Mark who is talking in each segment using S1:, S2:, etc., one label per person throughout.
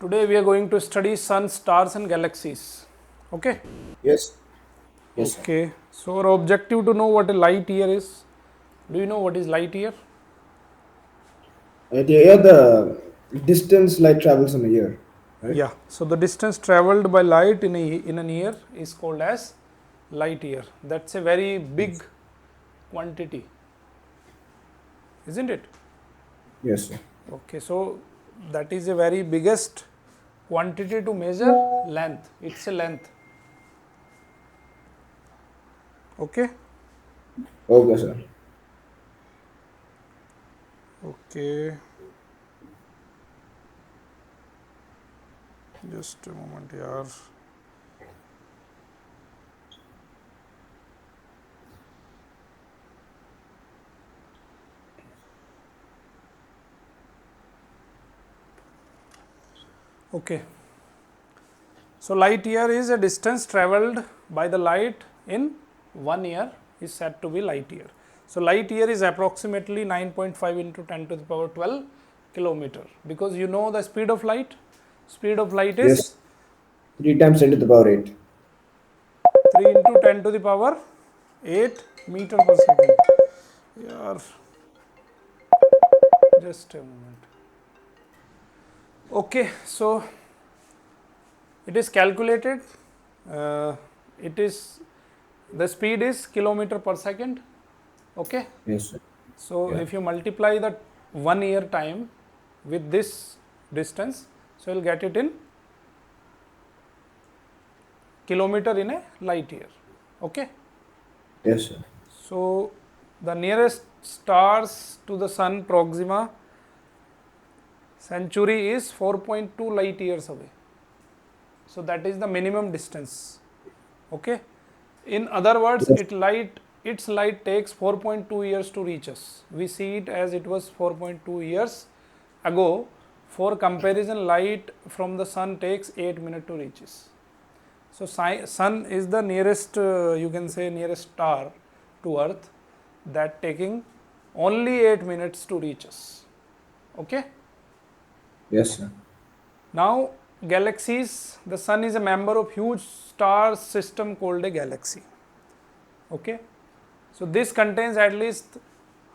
S1: Today we are going to study sun, stars and galaxies. Okay.
S2: Yes, yes, sir.
S1: Okay. So our objective to know what a light year is. Do you know what is light year?
S2: The distance light travels in a year, right?
S1: Yeah. So the distance traveled by light in an year is called as light year. That's a very big quantity, isn't it?
S2: Yes, sir.
S1: Okay. So that is a very biggest quantity to measure length. It's a length. Okay.
S2: Okay, sir.
S1: Okay. Just a moment, yaar. Okay. So light year is a distance traveled by the light in 1 year is said to be light year. So light year is approximately 9.5 into 10 to the power 12 kilometer, because you know the speed of light. Speed of light
S2: Yes,
S1: is
S2: 3 times 10 to the power 8.
S1: 3 into 10 to the power 8 meter per second. Yeah, just a moment. Okay, so it is calculated. Uh, it is the speed is kilometer per second. Okay.
S2: Yes, sir.
S1: So
S2: Yeah.
S1: if you multiply that 1 year time with this distance, so you'll get it in kilometer in a light year. Okay.
S2: Yes, sir.
S1: So the nearest stars to the sun, Proxima Centauri, is 4.2 light years away. So that is the minimum distance. Okay. In other words,
S2: Yes.
S1: its light takes 4.2 years to reach us. We see it as it was 4.2 years ago. For comparison, light from the sun takes 8 minutes to reach us. So sun is the nearest, you can say nearest star to earth, that taking only 8 minutes to reach us. Okay.
S2: Yes, sir.
S1: Now galaxies, the sun is a member of huge star system called a galaxy. Okay. So this contains at least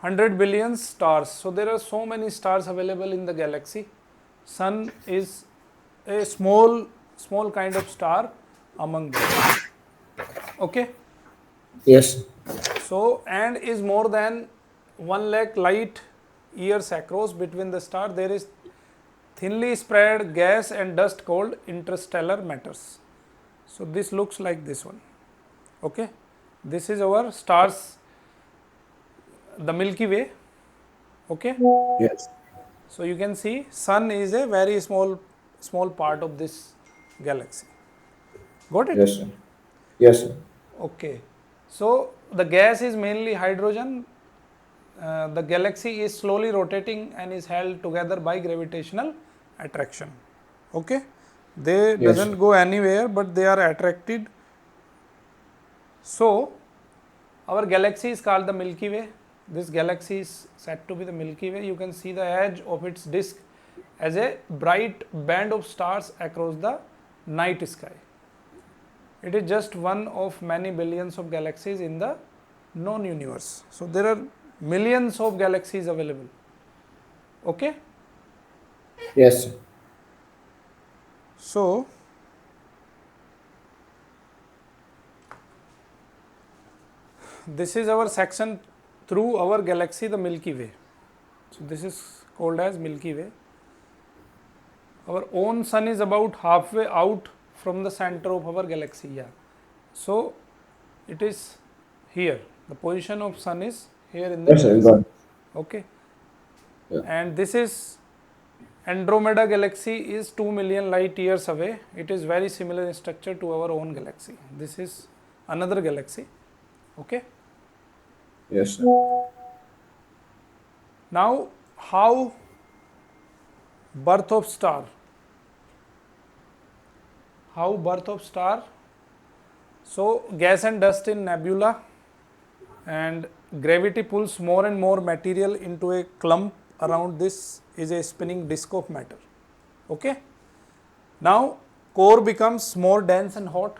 S1: 100 billion stars. So there are so many stars available in the galaxy. Sun is a small kind of star among them. Okay.
S2: Yes.
S1: So and is more than 1 lakh light years across. Between the star there is thinly spread gas and dust called interstellar matters. So this looks like this one. Okay. This is our stars, the Milky Way. Okay.
S2: Yes.
S1: So you can see sun is a very small part of this galaxy. Got it?
S2: Yes, sir. Yes, sir.
S1: Okay. So the gas is mainly hydrogen. The galaxy is slowly rotating and is held together by gravitational attraction. Okay. They
S2: Yes, sir.
S1: doesn't go anywhere, but they are attracted. So our galaxy is called the Milky Way. This galaxy is said to be the Milky Way. You can see the edge of its disk as a bright band of stars across the night sky. It is just one of many billions of galaxies in the known universe. So there are millions of galaxies available. Okay.
S2: Yes, sir.
S1: So this is our section through our galaxy, the Milky Way. So this is called as Milky Way. Our own sun is about halfway out from the center of our galaxy. Yeah. So it is here. The position of sun is here in the
S2: Yes, sir.
S1: galaxy.
S2: Got it.
S1: Okay.
S2: Yeah.
S1: And this is Andromeda galaxy is 2 million light years away. It is very similar in structure to our own galaxy. This is another galaxy. Okay.
S2: Yes, sir.
S1: Now how birth of star? How birth of star? So gas and dust in nebula, and gravity pulls more and more material into a clump. Around this is a spinning disk of matter. Okay. Now core becomes more dense and hot.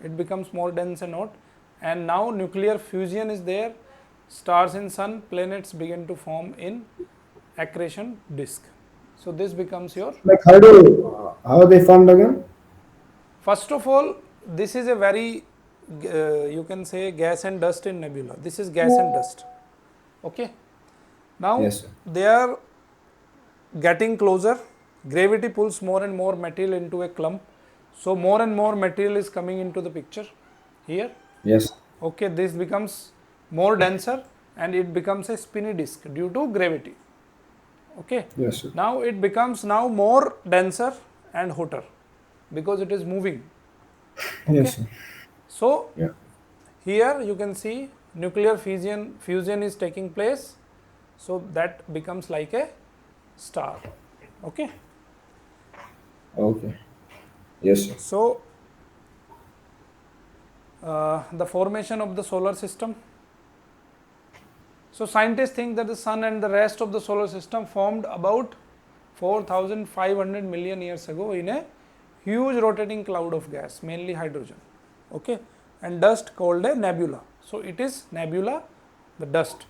S1: It becomes more dense and hot, and now nuclear fusion is there. Stars in sun, planets begin to form in accretion disk. So this becomes your,
S2: Like how are they formed again?
S1: first of all, this is a very you can say gas and dust in nebula. This is gas and dust. Okay. Now
S2: Yes, sir.
S1: they are getting closer. Gravity pulls more and more material into a clump. So more and more material is coming into the picture here.
S2: Yes.
S1: Okay, this becomes more denser and it becomes a spinny disk due to gravity. Okay,
S2: Yes, sir.
S1: now it becomes now more denser and hotter because it is moving. Okay,
S2: Yes, sir.
S1: so
S2: Yeah.
S1: here you can see nuclear fusion is taking place, so that becomes like a star. Okay,
S2: Okay. Yes, sir.
S1: so the formation of the solar system. So scientists think that the sun and the rest of the solar system formed about 4,500 million years ago in a huge rotating cloud of gas, mainly hydrogen. Okay, and dust called a nebula. So it is nebula, the dust.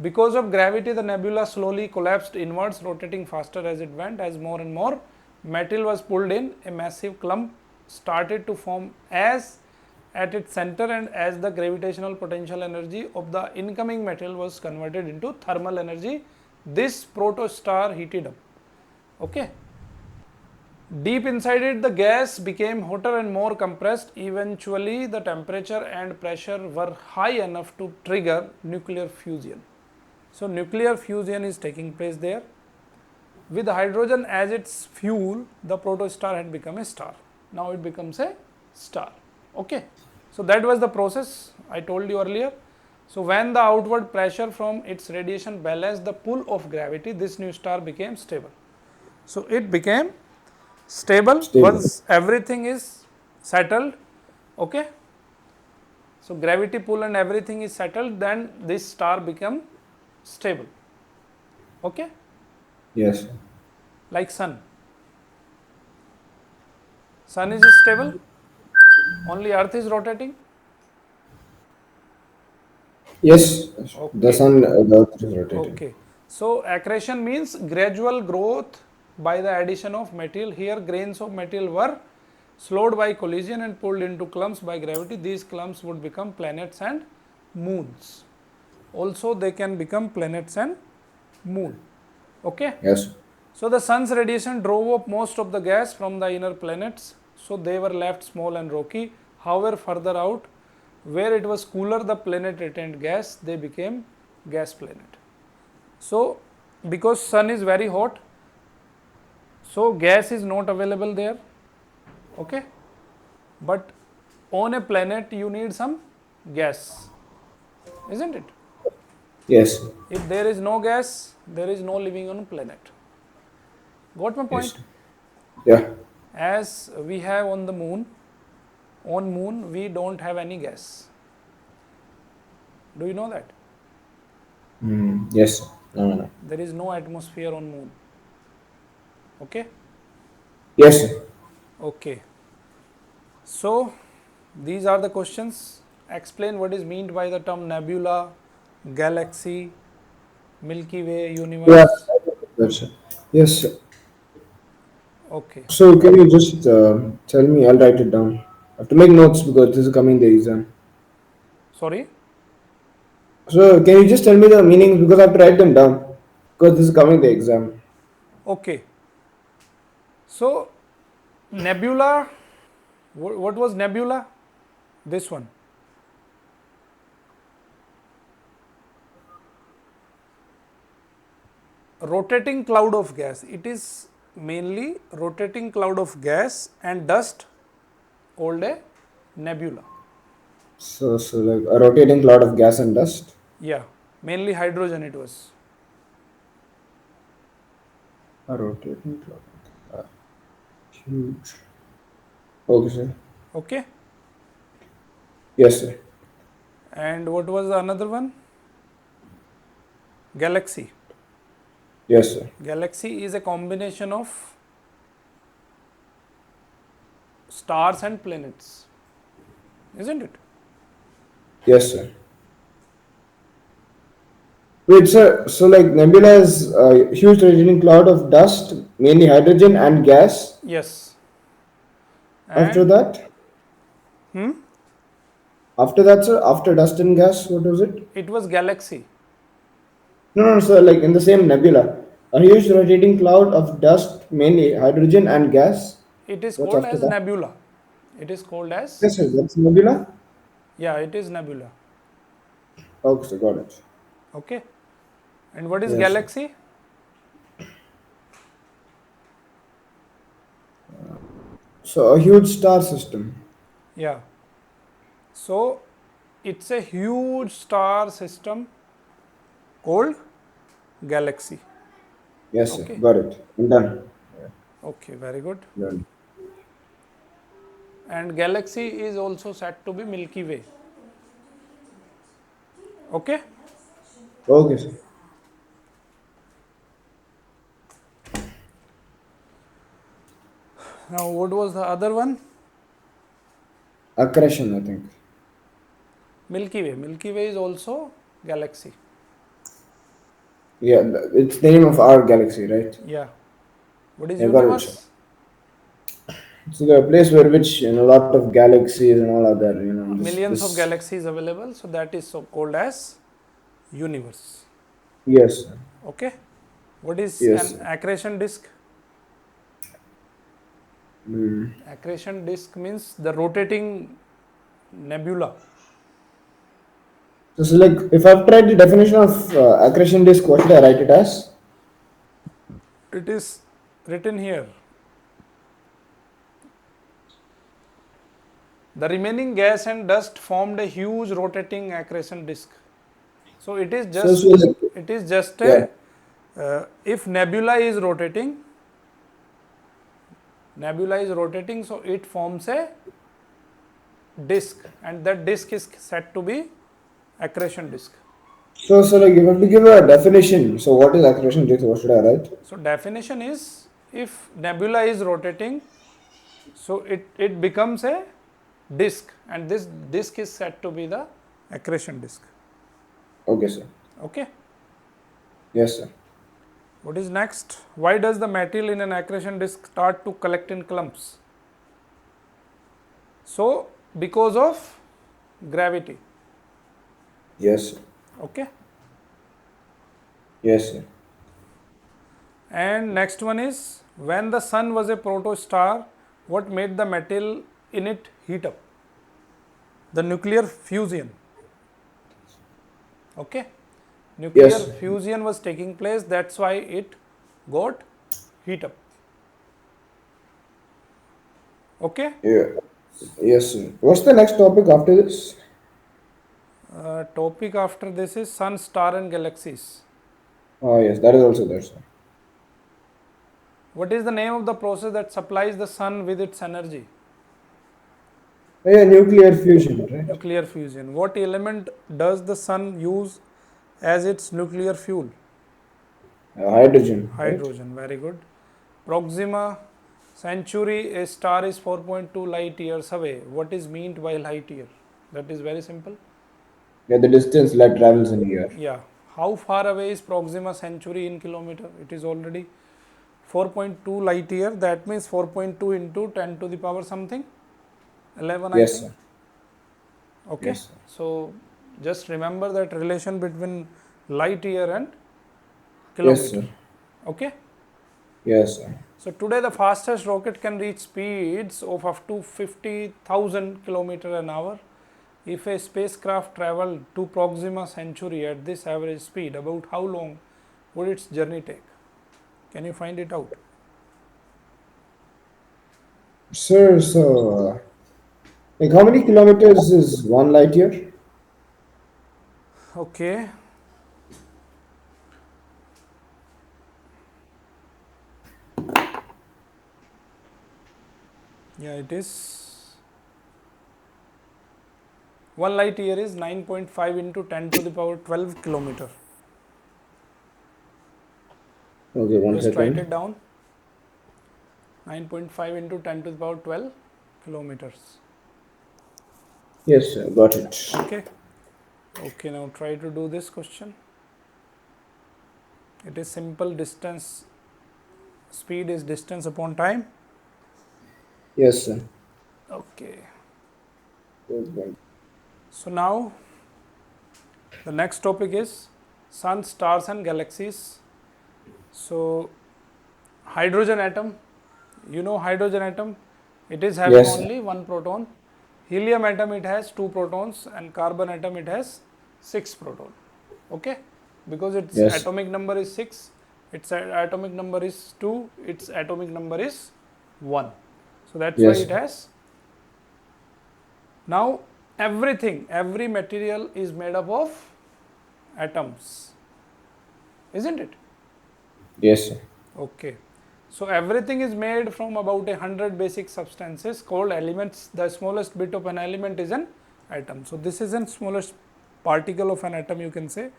S1: Because of gravity, the nebula slowly collapsed inwards, rotating faster as it went. As more and more metal was pulled in, a massive clump started to form as at its center, and as the gravitational potential energy of the incoming metal was converted into thermal energy, this protostar heated up. Okay. Deep inside it, the gas became hotter and more compressed. Eventually, the temperature and pressure were high enough to trigger nuclear fusion. So, nuclear fusion is taking place there. With hydrogen as its fuel, the protostar had become a star. Now it becomes a star. Okay. So that was the process I told you earlier. So when the outward pressure from its radiation balanced the pull of gravity, this new star became stable. So it became stable
S2: Stable.
S1: once everything is settled. Okay. So gravity pull and everything is settled, then this star become stable. Okay.
S2: Yes, sir.
S1: Like sun. Sun is stable, only earth is rotating.
S2: Yes. The
S1: Okay.
S2: sun, the earth is rotating.
S1: Okay. So accretion means gradual growth by the addition of material. Here grains of material were slowed by collision and pulled into clumps by gravity. These clumps would become planets and moons. Also they can become planets and moon. Okay.
S2: Yes.
S1: So the sun's radiation drove up most of the gas from the inner planets, so they were left small and rocky. However, further out, where it was cooler, the planet retained gas, they became gas planet. So because sun is very hot, so gas is not available there. Okay, but on a planet you need some gas, isn't it?
S2: Yes.
S1: If there is no gas, there is no living on a planet. Got my
S2: Yes.
S1: point?
S2: Yeah.
S1: As we have on the moon, on moon we don't have any gas. Do you know that?
S2: Yes. No, no, no.
S1: There is no atmosphere on moon. Okay.
S2: Yes, sir.
S1: Okay. So these are the questions. Explain what is meant by the term nebula, galaxy, Milky Way,
S2: Yeah.
S1: universe.
S2: Yes, sir. Yes, sir.
S1: Okay.
S2: So can you just tell me? I'll write it down. I have to make notes because this is coming the exam.
S1: Sorry.
S2: So can you just tell me the meanings because I have to write them down because this is coming the exam.
S1: Okay. So nebula. What was nebula? This one. Rotating cloud of gas. It is mainly rotating cloud of gas and dust called a nebula.
S2: So like a rotating cloud of gas and dust.
S1: Yeah, mainly hydrogen it was.
S2: A rotating cloud. Huge. Okay, sir.
S1: Okay.
S2: Yes, sir.
S1: And what was the another one? Galaxy.
S2: Yes, sir.
S1: Galaxy is a combination of stars and planets, isn't it?
S2: Yes, sir. Wait, sir. So, like, nebula is a huge rotating cloud of dust, mainly hydrogen and gas.
S1: Yes.
S2: After
S1: And
S2: that, after that, sir, after dust and gas, what was it?
S1: it was galaxy.
S2: No, no, sir. Like in the same nebula, a huge rotating cloud of dust, mainly hydrogen and gas.
S1: It is
S2: What's
S1: called
S2: after
S1: as
S2: that?
S1: nebula. It is called as,
S2: Yes, sir. That's nebula.
S1: yeah, it is nebula.
S2: Okay, sir. Got it.
S1: Okay. And what is
S2: Yes, sir.
S1: galaxy?
S2: So, a huge star system.
S1: Yeah. So it's a huge star system called galaxy.
S2: Yes, sir.
S1: Okay.
S2: Got it. I'm done.
S1: Okay, very good.
S2: Done.
S1: And galaxy is also said to be Milky Way. Okay.
S2: Okay, sir.
S1: Now what was the other one?
S2: Accretion, I think.
S1: Milky Way. Milky Way is also galaxy.
S2: Yeah, it's the name of our galaxy, right?
S1: Yeah. What is
S2: Yeah, got it, sir.
S1: universe?
S2: So the place where which a lot of galaxies and all other,
S1: Millions of
S2: this.
S1: galaxies available, so that is so called as universe.
S2: Yes, sir.
S1: Okay. What is
S2: Yes,
S1: an
S2: sir.
S1: accretion disk?
S2: Mm.
S1: Accretion disk means the rotating nebula.
S2: So, like, if I've tried the definition of accretion disk, what should I write it as?
S1: It is written here. The remaining gas and dust formed a huge rotating accretion disk. So
S2: So like,
S1: it is just
S2: yeah.
S1: a if nebula is rotating, so it forms a disk, and that disk is said to be accretion disk.
S2: So like, you have to give a definition. So what is accretion disk? What should I write?
S1: So definition is, if nebula is rotating, so it becomes a disk, and this disk is said to be the accretion disk.
S2: Okay, sir.
S1: Okay.
S2: Yes, sir.
S1: What is next? Why does the material in an accretion disk start to collect in clumps? So because of gravity.
S2: Yes, sir.
S1: Okay.
S2: Yes, sir.
S1: And next one is, when the sun was a protostar, what made the metal in it heat up? The nuclear fusion. Okay. Nuclear
S2: Yes, sir.
S1: fusion was taking place, that's why it got heat up. Okay.
S2: Yeah. Yes, sir. What's the next topic after this?
S1: Topic after this is sun, star and galaxies.
S2: Oh, yes, that is also there, sir.
S1: What is the name of the process that supplies the sun with its energy?
S2: Yeah, nuclear fusion, right?
S1: Nuclear fusion. What element does the sun use as its nuclear fuel?
S2: Hydrogen, right?
S1: Hydrogen. Very good. Proxima Centauri, a star is 4.2 light years away. What is meant by light year? That is very simple.
S2: Yeah, the distance light travels in a year.
S1: Yeah. How far away is Proxima Centauri in kilometer? It is already 4.2 light year. That means 4.2 into 10 to the power something 11, I
S2: Yes,
S1: think.
S2: sir.
S1: Okay.
S2: Yes, sir.
S1: So just remember that relation between light year and
S2: Yes,
S1: kilometer.
S2: sir.
S1: Okay.
S2: Yes, sir.
S1: So today the fastest rocket can reach speeds of up to 50,000 km an hour. If a spacecraft traveled to Proxima Centauri at this average speed, about how long would its journey take? Can you find it out?
S2: Sir, so like, how many kilometers is one light year?
S1: Okay. Yeah, it is 1 light year is 9.5 into 10 to the power 12 kilometer.
S2: Okay, one
S1: Just write
S2: second.
S1: it down. 9.5 into 10 to the power 12. kilometers.
S2: Yes, sir. Got it.
S1: Okay. Okay, now try to do this question. It is simple. Distance, speed is distance upon time.
S2: Yes, sir.
S1: Okay.
S2: Good.
S1: So now the next topic is sun, stars and galaxies. So hydrogen atom, you know hydrogen atom, it is having
S2: Yes, sir.
S1: only one proton. Helium atom, it has 2 protons, and carbon atom, it has 6 proton. Okay, because its
S2: Yes.
S1: atomic number is 6, its atomic number is 2, its atomic number is 1. So that's why
S2: Yes,
S1: it
S2: sir.
S1: has. Now everything, every material is made up of atoms, isn't it?
S2: Yes, sir.
S1: Okay. So everything is made from about 100 basic substances called elements. The smallest bit of an element is an atom. So this is the smallest particle of an atom, you can say.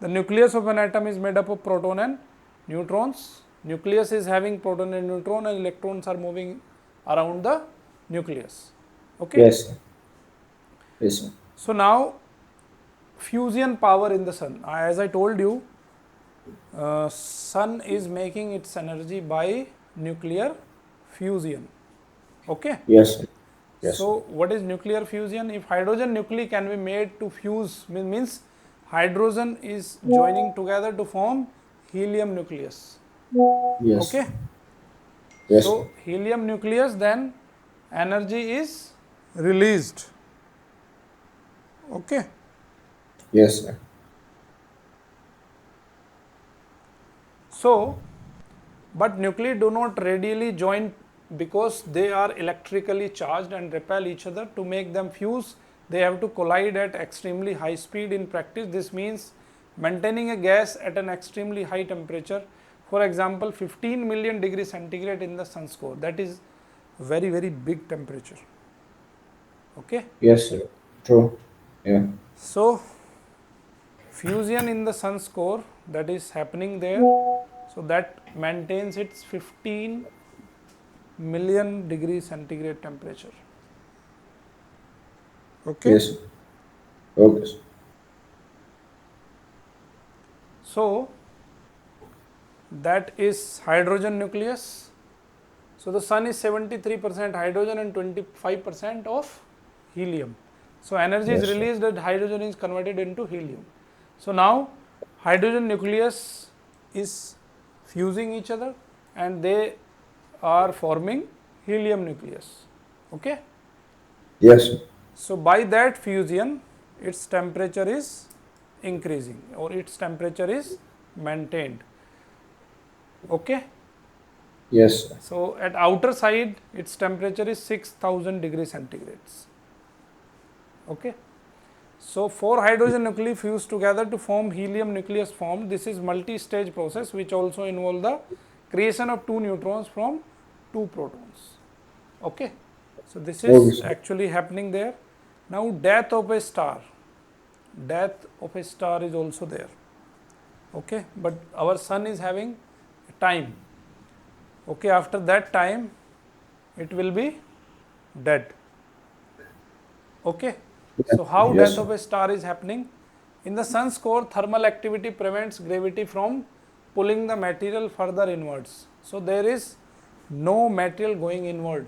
S1: The nucleus of an atom is made up of proton and neutrons. Nucleus is having proton and neutron, and electrons are moving around the nucleus. Okay.
S2: Yes, sir. Yes, sir.
S1: So now fusion power in the sun. As I told you, sun is making its energy by nuclear fusion. Okay.
S2: Yes, sir. Yes, sir.
S1: So what is nuclear fusion? If hydrogen nuclei can be made to fuse, means hydrogen is joining together to form helium nucleus.
S2: Yes.
S1: Okay.
S2: Yes, sir.
S1: So helium nucleus, then energy is released. Okay.
S2: Yes, sir.
S1: So, but nuclei do not readily join because they are electrically charged and repel each other. To make them fuse, they have to collide at extremely high speed. In practice, this means maintaining a gas at an extremely high temperature. For example, 15 million degrees centigrade in the sun's core. That is very, very big temperature. Okay.
S2: Yes, sir. True. Yeah.
S1: So, fusion in the sun's core, that is happening there. So that maintains its 15 million degree centigrade temperature. Okay.
S2: Yes, sir. Okay, sir.
S1: So that is hydrogen nucleus. So the sun is 73% hydrogen and 25% of helium. So energy is
S2: Yes, sir.
S1: released and hydrogen is converted into helium. So now hydrogen nucleus is fusing each other and they are forming helium nucleus. Okay.
S2: Yes, sir.
S1: So by that fusion, its temperature is increasing or its temperature is maintained. Okay.
S2: Yes, sir.
S1: So at outer side, its temperature is 6000 degrees centigrades. Okay. So 4 hydrogen nuclei fuse together to form helium nucleus formed. This is multi-stage process which also involve the creation of 2 neutrons from 2 protons. Okay. So this
S2: Okay,
S1: is
S2: sir.
S1: actually happening there. Now death of a star. Death of a star is also there. Okay. But our sun is having time. Okay. After that time, it will be dead. Okay. So how
S2: Yes,
S1: death
S2: sir.
S1: of a star is happening? In the sun's core, thermal activity prevents gravity from pulling the material further inwards. So there is no material going inward.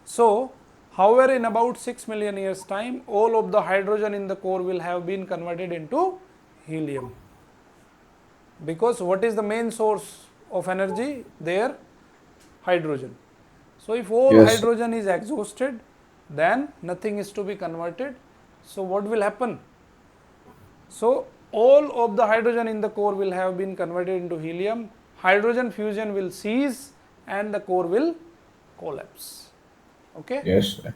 S1: So, however, in about 6 million years time, all of the hydrogen in the core will have been converted into helium. Because what is the main source of energy there? Hydrogen. So if all
S2: Yes, sir.
S1: hydrogen is exhausted, then nothing is to be converted. So what will happen? So all of the hydrogen in the core will have been converted into helium. Hydrogen fusion will cease and the core will collapse. Okay.
S2: Yes, sir.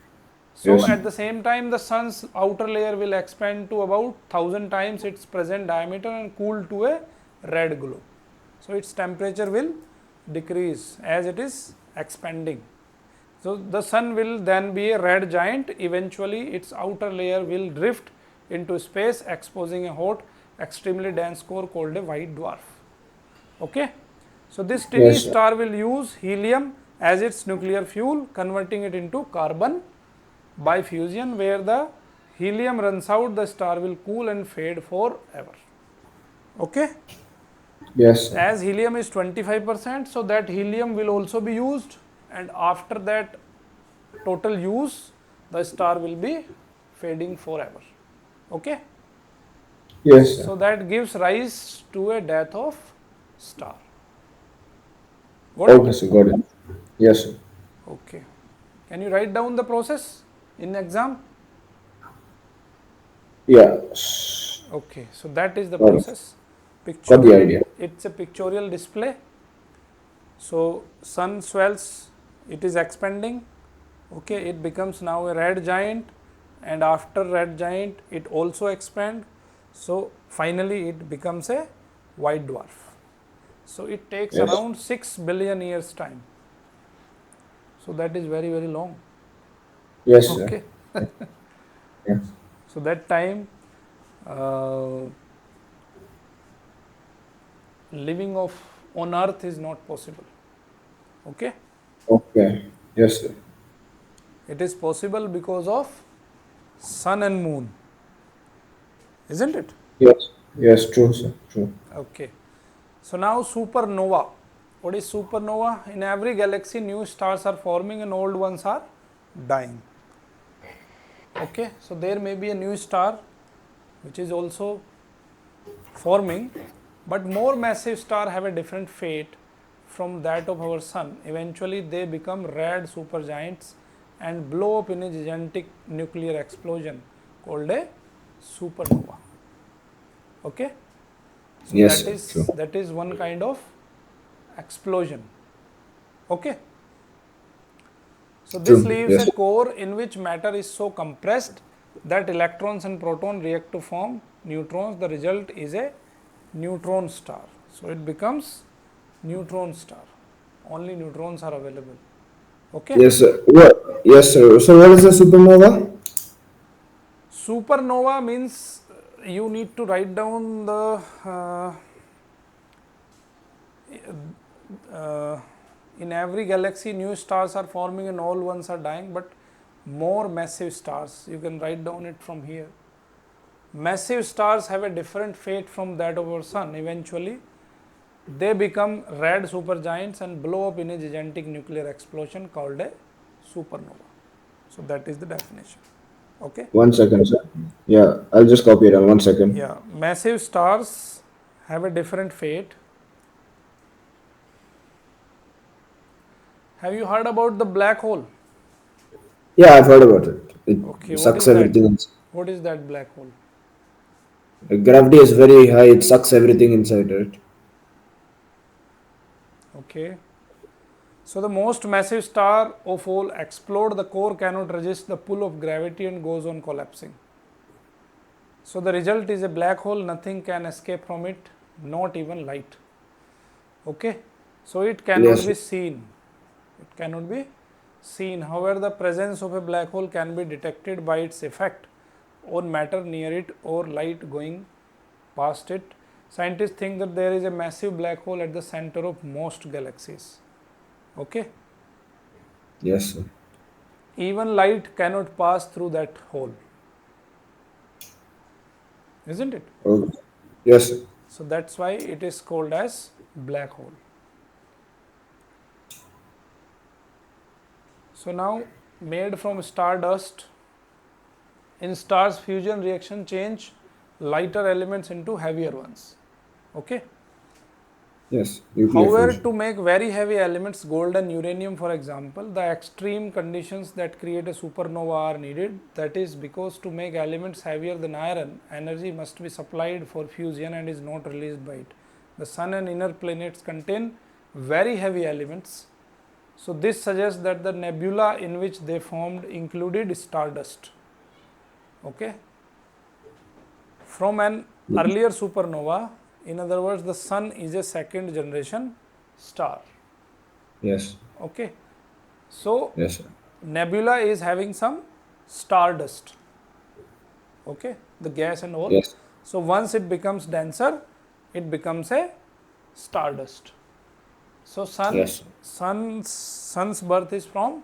S1: So
S2: Yes, sir.
S1: at the same time, the sun's outer layer will expand to about 1000 times its present diameter and cool to a red glow. So its temperature will decrease as it is expanding. So the sun will then be a red giant. Eventually, its outer layer will drift into space, exposing a hot, extremely dense core called a white dwarf. Okay. So this tiny
S2: Yes, sir.
S1: star will use helium as its nuclear fuel, converting it into carbon by fusion. Where the helium runs out, the star will cool and fade forever. Okay.
S2: Yes, sir.
S1: As helium is 25%, so that helium will also be used, and after that total use, the star will be fading forever. Okay.
S2: Yes, sir.
S1: So that gives rise to a death of star. Got it?
S2: Okay, sir. Got it. Yes, sir.
S1: Okay. Can you write down the process in exam?
S2: Yeah.
S1: Okay. So that is the
S2: Got it.
S1: process.
S2: Got the
S1: Pictorial.
S2: idea.
S1: It's a pictorial display. So sun swells. It is expanding. Okay. It becomes now a red giant, and after red giant, it also expands. So finally, it becomes a white dwarf. So it takes
S2: Yes.
S1: around 6 billion years time. So that is very, very long.
S2: Yes, sir.
S1: Okay.
S2: Yeah.
S1: So that time uh, living of on earth is not possible. Okay.
S2: Okay. Yes, sir.
S1: It is possible because of sun and moon, isn't it?
S2: Yes. Yes. True, sir. True.
S1: Okay. So now supernova. What is supernova? In every galaxy, new stars are forming and old ones are dying. Okay. So there may be a new star which is also forming, but more massive stars have a different fate from that of our sun. Eventually, they become red supergiants and blow up in a gigantic nuclear explosion called a supernova. Okay, so
S2: Yes,
S1: that
S2: sir.
S1: is
S2: True.
S1: that is one kind of explosion. Okay, so this
S2: True.
S1: leaves a
S2: Yes.
S1: core in which matter is so compressed that electrons and protons react to form neutrons. The result is a neutron star. So it becomes neutron star. Only neutrons are available. Okay.
S2: Yes, sir. What? Yes, sir. So, what is a supernova?
S1: Supernova means you need to write down the uh, in every galaxy new stars are forming and all ones are dying, but more massive stars, you can write down it from here. Massive stars have a different fate from that of our sun. Eventually they become red supergiants and blow up in a gigantic nuclear explosion called a supernova. So that is the definition. Okay.
S2: 1 second, sir. Yeah, I'll just copy it on 1 second.
S1: Yeah, massive stars have a different fate. Have you heard about the black hole?
S2: Yeah, I've heard about it.
S1: Okay,
S2: It
S1: what
S2: sucks
S1: is that?
S2: everything.
S1: What is that black hole?
S2: Gravity is very high. It sucks everything inside it.
S1: Okay. So the most massive star of all explode, the core cannot resist the pull of gravity and goes on collapsing. So the result is a black hole, nothing can escape from it, not even light. Okay. So it cannot
S2: Yes.
S1: be seen. It cannot be seen. However, the presence of a black hole can be detected by its effect on matter near it or light going past it. Scientists think that there is a massive black hole at the center of most galaxies. Okay.
S2: Yes, sir.
S1: Even light cannot pass through that hole, isn't it?
S2: Okay. Yes, sir.
S1: So that's why it is called as black hole. So now, made from stardust, in stars fusion reaction change lighter elements into heavier ones. Okay.
S2: Yes. Nuclear
S1: However,
S2: fusion.
S1: to make very heavy elements, gold and uranium for example, the extreme conditions that create a supernova are needed. That is because to make elements heavier than iron, energy must be supplied for fusion and is not released by it. The sun and inner planets contain very heavy elements. So this suggests that the nebula in which they formed included stardust. Okay. From an earlier supernova, in other words, the sun is a second generation star.
S2: Yes.
S1: Okay. So
S2: Yes, sir.
S1: nebula is having some stardust. Okay. The gas and all.
S2: Yes.
S1: So once it becomes denser, it becomes a stardust. So
S2: Yes.
S1: sun's birth is from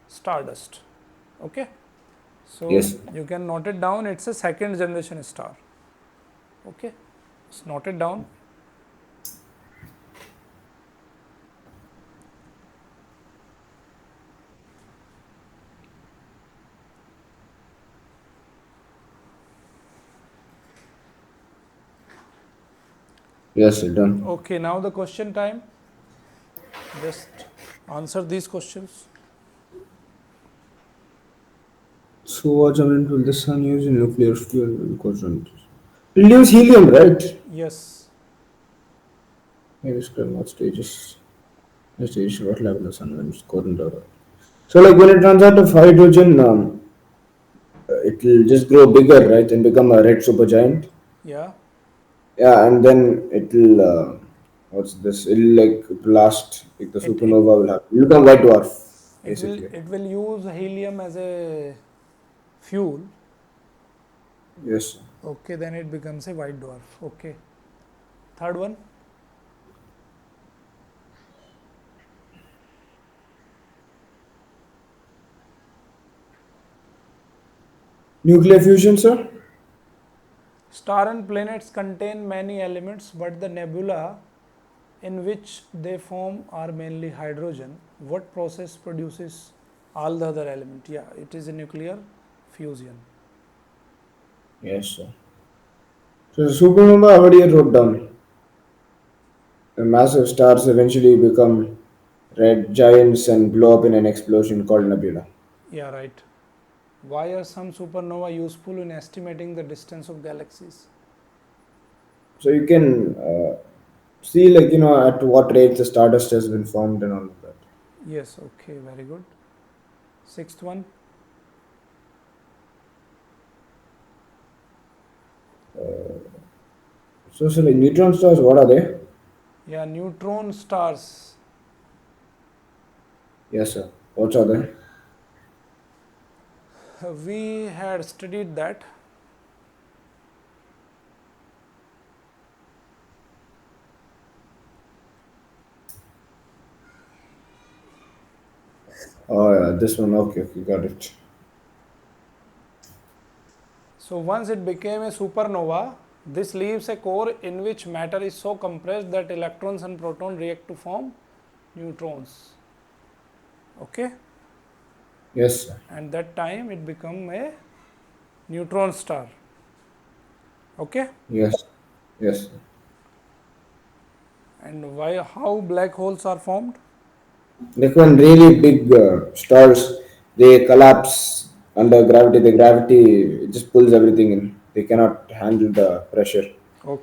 S1: stardust. Okay. So
S2: Yes.
S1: you can note it down. It's a second generation star. Okay. Just note it down.
S2: Yes, done.
S1: Okay. Now the question time. Just answer these questions.
S2: So what element will the sun use in nuclear fuel quadrant? It'll use helium, right?
S1: Yes.
S2: May describe what stages. The stage what level the sun when it's current or so like when it runs out of hydrogen, it'll just grow bigger, right, and become a red supergiant.
S1: Yeah.
S2: Yeah, and then it'll what's this? It'll like blast like the
S1: It it
S2: supernova will have. It'll become white dwarf, basically.
S1: it will use helium as a fuel.
S2: Yes.
S1: Okay. Then it becomes a white dwarf. Okay. Third one.
S2: Nuclear fusion, sir.
S1: Star and planets contain many elements, but the nebula in which they form are mainly hydrogen. What process produces all the other elements? Yeah, it is a nuclear fusion.
S2: Yes, sir. So the supernova, I already wrote down. The massive stars eventually become red giants and blow up in an explosion called nebula.
S1: Yeah, right. Why are some supernova useful in estimating the distance of galaxies?
S2: So you can see, like, at what rate the stardust has been formed and all of that.
S1: Yes, okay, very good. Sixth one.
S2: So like neutron stars, what are they?
S1: Yeah, neutron stars.
S2: Yes, sir. What are they?
S1: We had studied that.
S2: Oh, yeah, this one. Okay, okay, got it.
S1: So once it became a supernova, this leaves a core in which matter is so compressed that electrons and protons react to form neutrons. Okay,
S2: Yes, sir.
S1: and that time it become a neutron star. Okay,
S2: Yes, yes, sir.
S1: and why how black holes are formed?
S2: Like when really big stars, they collapse under gravity. The gravity just pulls everything in. They cannot handle the pressure.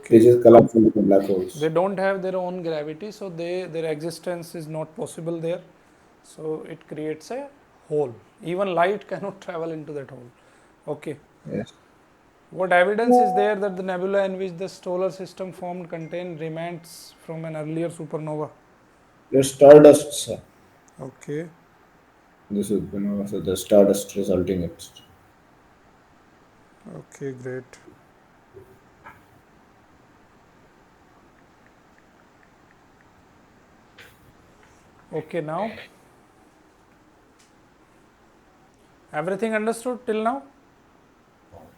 S2: They
S1: Okay,
S2: just collapse into the black
S1: they
S2: holes.
S1: don't have their own gravity, so their existence is not possible there. So it creates a hole. Even light cannot travel into that hole. Okay.
S2: Yes.
S1: What evidence is there that the nebula in which the solar system formed contain remnants from an earlier supernova?
S2: The stardust, sir.
S1: Okay.
S2: This is, so the stardust resulting it.
S1: Okay, great. Okay, now everything understood till now?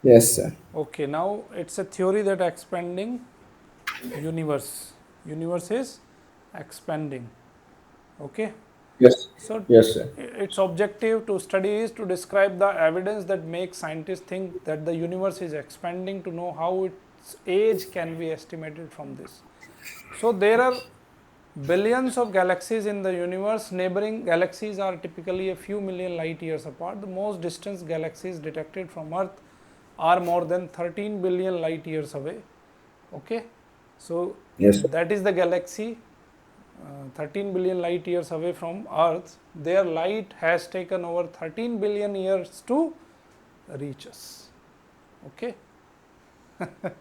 S2: Yes, sir.
S1: Okay, now it's a theory that expanding universe is expanding. Okay.
S2: Yes.
S1: So
S2: Yes, sir.
S1: its objective to study is to describe the evidence that makes scientists think that the universe is expanding to know how its age can be estimated from this. So there are billions of galaxies in the universe. Neighboring galaxies are typically a few million light years apart. The most distant galaxies detected from Earth are more than 13 billion light years away. Okay, so
S2: Yes, sir.
S1: that is the galaxy 13 billion light years away from Earth. Their light has taken over 13 billion years to reach us. Okay,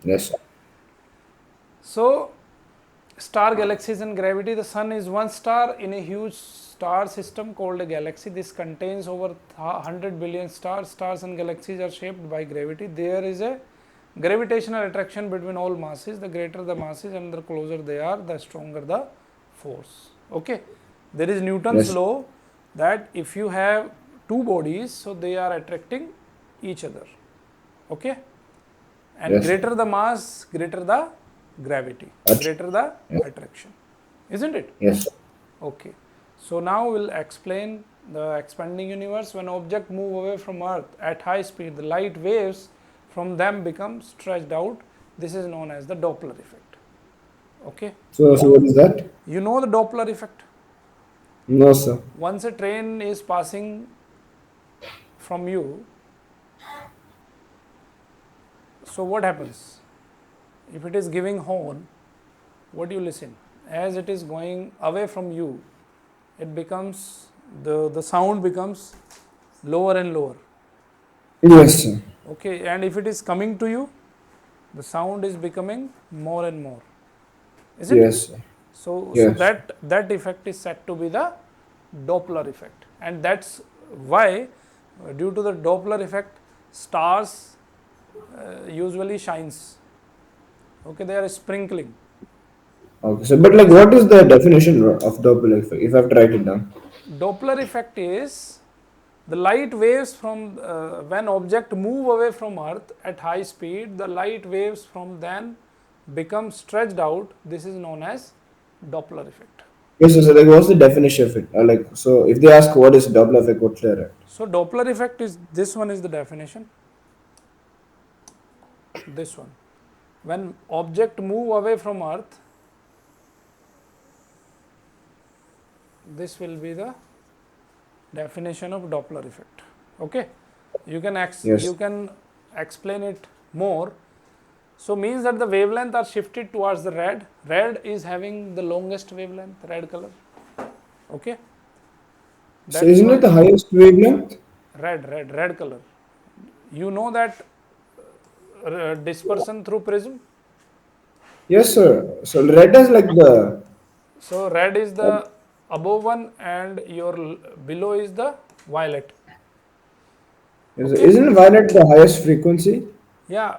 S2: Yes, sir.
S1: so star galaxies and gravity. The sun is one star in a huge star system called a galaxy. This contains over 100 billion stars. Stars and galaxies are shaped by gravity. There is a gravitational attraction between all masses. The greater the masses and the closer they are, the stronger the force. Okay, there is Newton's
S2: Yes.
S1: law that if you have two bodies, so they are attracting each other. Okay, and
S2: Yes, sir.
S1: greater the mass, greater the gravity,
S2: At-
S1: greater the
S2: yes.
S1: attraction, isn't it?
S2: Yes, sir.
S1: Okay, so now we'll explain the expanding universe. When objects move away from Earth at high speed, the light waves from them become stretched out. This is known as the Doppler effect. Okay,
S2: So what is that?
S1: you know the Doppler effect.
S2: No, sir.
S1: Once a train is passing from you, so what happens? If it is giving horn, what do you listen? As it is going away from you, it becomes the sound becomes lower and lower.
S2: Yes, sir.
S1: Okay, and if it is coming to you, the sound is becoming more and more, isn't it?
S2: Yes, sir.
S1: So
S2: Yes.
S1: that effect is said to be the Doppler effect, and that's why due to the Doppler effect, stars usually shines. Okay, they are sprinkling.
S2: Okay, so but like, what is the definition of Doppler effect? If I have to write it down.
S1: Doppler effect is the light waves from when object move away from Earth at high speed, the light waves from then become stretched out. This is known as Doppler effect.
S2: Yes, sir. So like, what's the definition of it? Like, so if they ask what is Doppler effect, what should I write?
S1: So Doppler effect is, this one is the definition. This one, when object move away from Earth, this will be the definition of Doppler effect. Okay, you can
S2: Yes.
S1: explain it more. So means that the wavelength are shifted towards the red. Red is having the longest wavelength, red color. Okay,
S2: So
S1: that's
S2: isn't it
S1: why
S2: the highest wavelength?
S1: red color. You know that dispersion through prism.
S2: Yes, sir. So red is like the.
S1: So red is the above one, and your below is the violet. Okay,
S2: Isn't violet the highest frequency?
S1: yeah,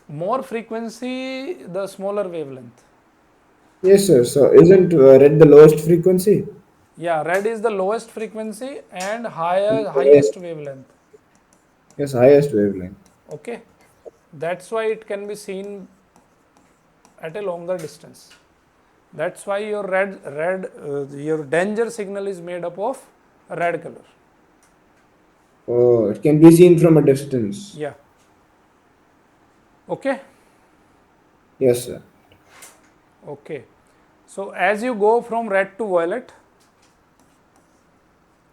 S1: more frequency, the smaller wavelength.
S2: Yes, sir. So isn't red the lowest frequency?
S1: Yeah, red is the lowest frequency and
S2: Highest.
S1: highest wavelength.
S2: Yes, highest wavelength.
S1: Okay, that's why it can be seen at a longer distance. That's why your your danger signal is made up of red color.
S2: Oh, it can be seen from a distance.
S1: Yeah. Okay.
S2: Yes, sir.
S1: Okay. So as you go from red to violet,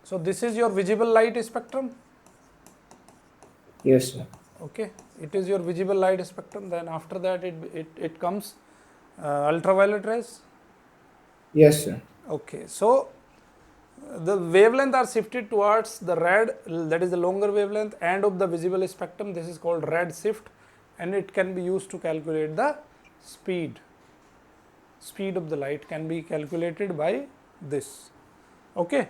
S1: so this is your visible light spectrum.
S2: Yes, sir.
S1: Okay, it is your visible light spectrum. Then after that, it comes ultraviolet rays.
S2: Yes, sir.
S1: Okay, so the wavelength are shifted towards the red, that is the longer wavelength, end of the visible spectrum. This is called red shift, and it can be used to calculate the speed. Speed of the light can be calculated by this. Okay,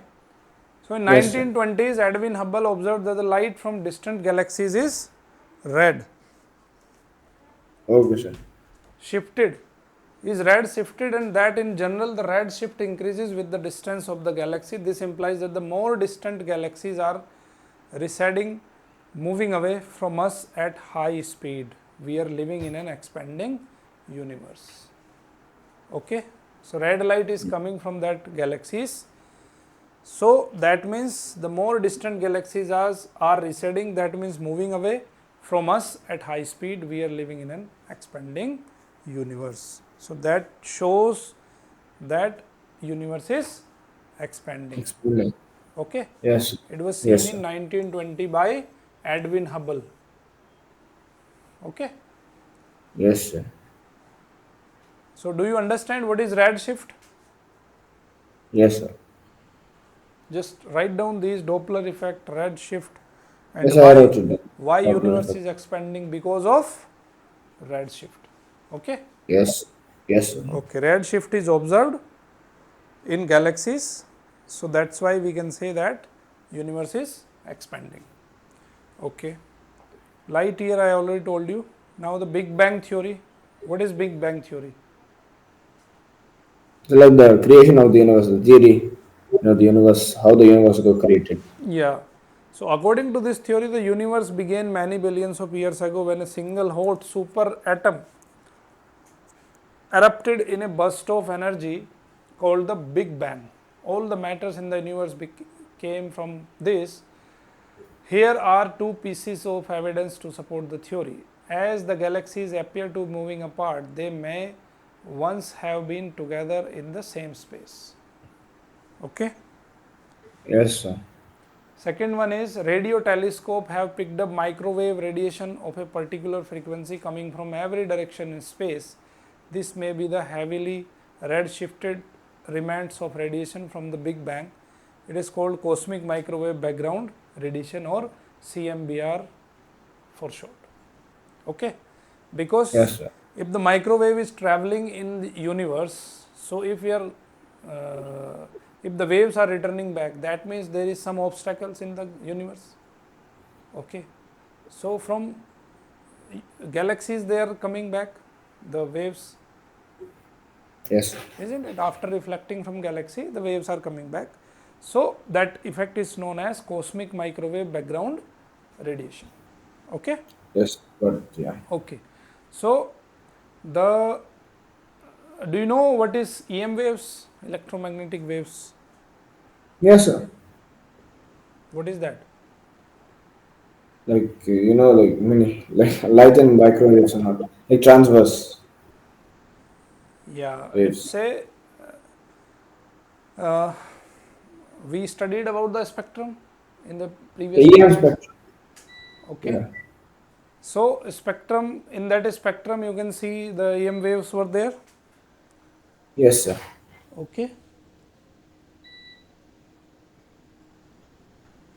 S1: so in
S2: Yes, sir.
S1: 1920s, Edwin Hubble observed that the light from distant galaxies is red.
S2: Okay, sir.
S1: Shifted is red shifted, and that in general the red shift increases with the distance of the galaxy. This implies that the more distant galaxies are receding, moving away from us at high speed. We are living in an expanding universe. Okay, so red light is coming from that galaxies. So that means the more distant galaxies are receding, that means moving away from us at high speed. We are living in an expanding universe. So that shows that universe is expanding.
S2: Explain.
S1: Okay,
S2: Yes.
S1: it was seen
S2: Yes,
S1: in
S2: sir.
S1: 1920 by Edwin Hubble. Okay,
S2: Yes, sir.
S1: so do you understand what is redshift?
S2: Yes, sir.
S1: Just write down these: Doppler effect, redshift, and
S2: Yes, I wrote it down.
S1: why
S2: Doppler
S1: universe
S2: effect.
S1: is expanding because of redshift. Okay.
S2: Yes. Yes, sir.
S1: Okay, redshift is observed in galaxies, so that's why we can say that universe is expanding. Okay, light year I already told you. Now the Big Bang theory. What is Big Bang theory?
S2: So like the creation of the universe, the theory, the universe, how the universe got created.
S1: Yeah. So according to this theory, the universe began many billions of years ago when a single hot super atom erupted in a burst of energy called the Big Bang. All the matters in the universe came from this. Here are two pieces of evidence to support the theory. As the galaxies appear to be moving apart, they may once have been together in the same space. Okay.
S2: Yes, sir.
S1: Second one is radio telescope have picked up microwave radiation of a particular frequency coming from every direction in space. This may be the heavily redshifted remnants of radiation from the Big Bang. It is called cosmic microwave background radiation, or CMBR for short. Okay, because
S2: Yes, sir.
S1: if the microwave is traveling in the universe, so if we are if the waves are returning back, that means there is some obstacles in the universe. Okay, so from galaxies they are coming back, the waves,
S2: Yes, sir.
S1: isn't it? After reflecting from galaxy, the waves are coming back. So that effect is known as cosmic microwave background radiation. Okay.
S2: Yes, but yeah.
S1: Okay. So the do you know what is EM waves? Electromagnetic waves.
S2: Yes, sir.
S1: What is that?
S2: Like like many like light and microwaves and all, like transverse
S1: Yeah,
S2: waves.
S1: it's a uh, we studied about the spectrum in the
S2: The
S1: previous
S2: EM
S1: classes.
S2: spectrum.
S1: Okay.
S2: Yeah.
S1: So spectrum, in that spectrum you can see the EM waves were there.
S2: Yes, sir.
S1: Okay.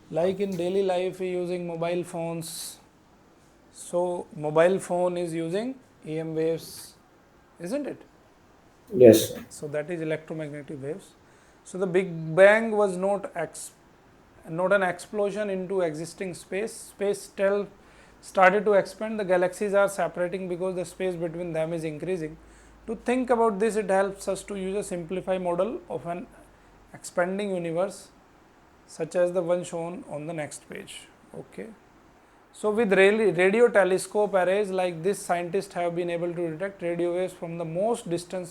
S1: Like in daily life we using mobile phones. So mobile phone is using EM waves, isn't it?
S2: Yes, sir.
S1: So that is electromagnetic waves. So the Big Bang was not an explosion into existing space. Space still started to expand. The galaxies are separating because the space between them is increasing. To think about this, it helps us to use a simplified model of an expanding universe, such as the one shown on the next page. Okay. So with radio telescope arrays like this, scientists have been able to detect radio waves from the most distant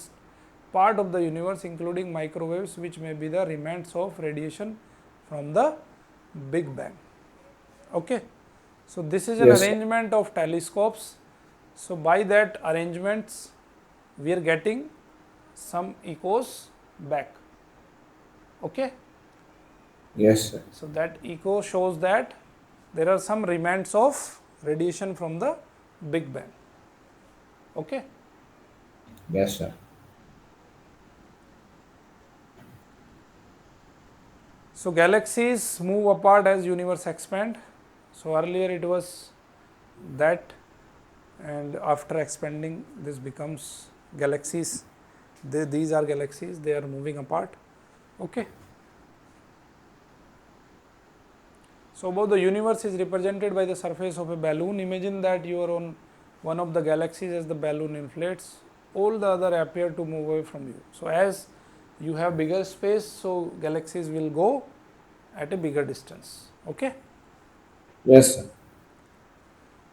S1: part of the universe, including microwaves, which may be the remnants of radiation from the Big Bang. Okay. So this is an
S2: Yes, sir.
S1: arrangement of telescopes. So by that arrangements, we are getting some echoes back. Okay.
S2: Yes, sir.
S1: So that echo shows that there are some remnants of radiation from the Big Bang. Okay.
S2: Yes, sir.
S1: So galaxies move apart as universe expand. So earlier it was that, and after expanding this becomes galaxies. These are galaxies, they are moving apart. Okay. So about the universe is represented by the surface of a balloon. Imagine that you are on one of the galaxies. As the balloon inflates, all the other appear to move away from you. So as you have bigger space, so galaxies will go at a bigger distance. Okay.
S2: Yes, sir.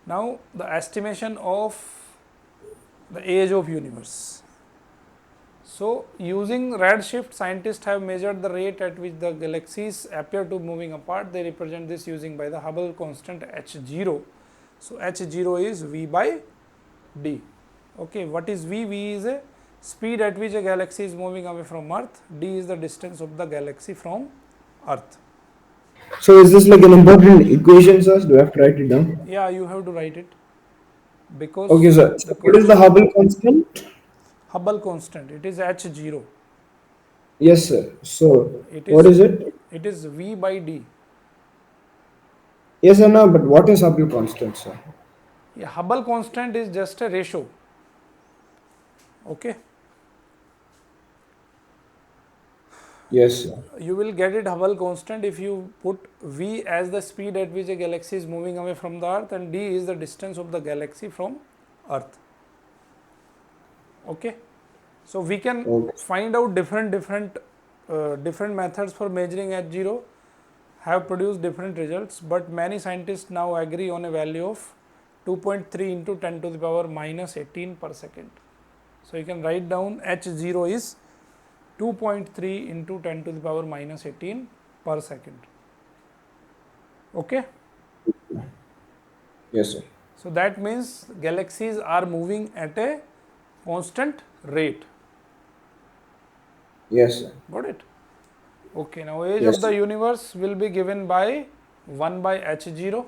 S1: Now the estimation of the age of universe. So using redshift, scientists have measured the rate at which the galaxies appear to moving apart. They represent this using by the Hubble constant h0. So h0 is v by d. Okay, what is v? V is a speed at which a galaxy is moving away from Earth. D is the distance of the galaxy from Earth.
S2: So is this like an important equation, sir? Do I have to write it down?
S1: Yeah, you have to write it
S2: Okay,
S1: because
S2: sir.
S1: the
S2: So what is the
S1: question,
S2: Hubble constant?
S1: Hubble constant, it is h0.
S2: Yes, sir. So
S1: It
S2: what
S1: is
S2: is it?
S1: it is v by d.
S2: Yes or no? But what is Hubble constant, sir?
S1: Yeah, Hubble constant is just a ratio. Okay,
S2: Yes, sir.
S1: you will get it Hubble constant if you put v as the speed at which a galaxy is moving away from the Earth, and d is the distance of the galaxy from Earth. Okay. So we can
S2: Okay.
S1: find out different methods for measuring H0 have produced different results, but many scientists now agree on a value of 2.3 into 10 to the power minus 18 per second. So you can write down H0 is 2.3 into 10 to the power minus 18 per second. Okay.
S2: Yes, sir.
S1: So that means galaxies are moving at a constant rate.
S2: Yes, sir.
S1: Got it? Okay, now age of
S2: Yes,
S1: the
S2: sir.
S1: universe will be given by 1 by H0.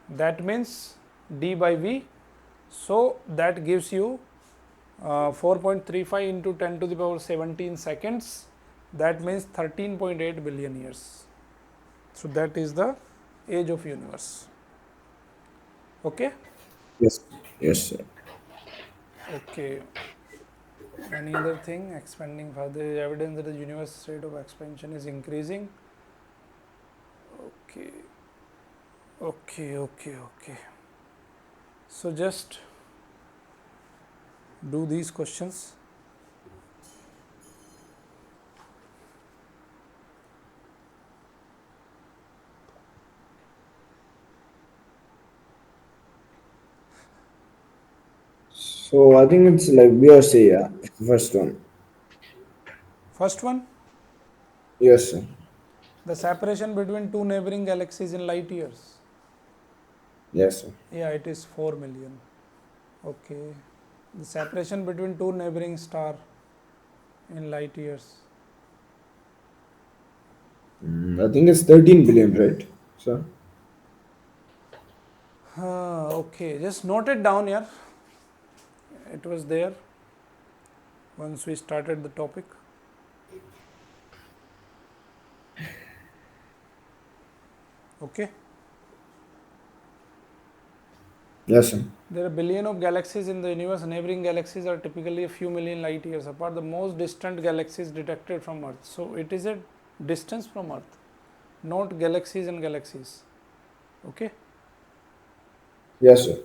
S1: That means D by V. So that gives you 4.35 into 10 to the power 17 seconds. That means 13.8 billion years. So that is the age of universe. Okay.
S2: Yes. Yes, sir.
S1: Okay. Any other thing? Expanding further, evidence that the universe rate of expansion is increasing. Okay. Okay. So just do these questions.
S2: So I think it's like B or C, yeah. First one.
S1: First one,
S2: Yes, sir.
S1: the separation between two neighboring galaxies in light years.
S2: Yes, sir.
S1: Yeah, it is 4 million. Okay. The separation between two neighboring star in light years.
S2: I think it's 13 billion, right? Sir.
S1: Okay, just note it down here. It was there once we started the topic. Okay.
S2: Yes, sir.
S1: There are a billion of galaxies in the universe. Neighboring galaxies are typically a few million light years apart. The most distant galaxies detected from Earth. So it is a distance from Earth, not galaxies and galaxies. Okay.
S2: Yes, sir.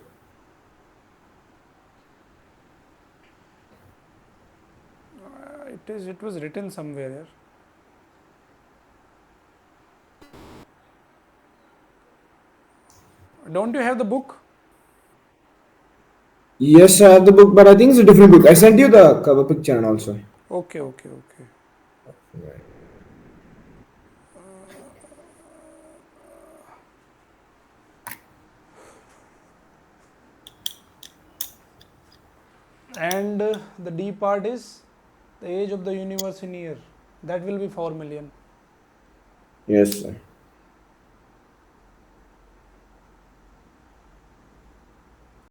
S1: It was written somewhere here. Don't you have the book?
S2: Yes, I have the book, but I think it's a different book. I sent you the cover picture and also.
S1: Okay.
S2: Right.
S1: And the D part is the age of the universe in year. That will be 4 million.
S2: Yes, sir.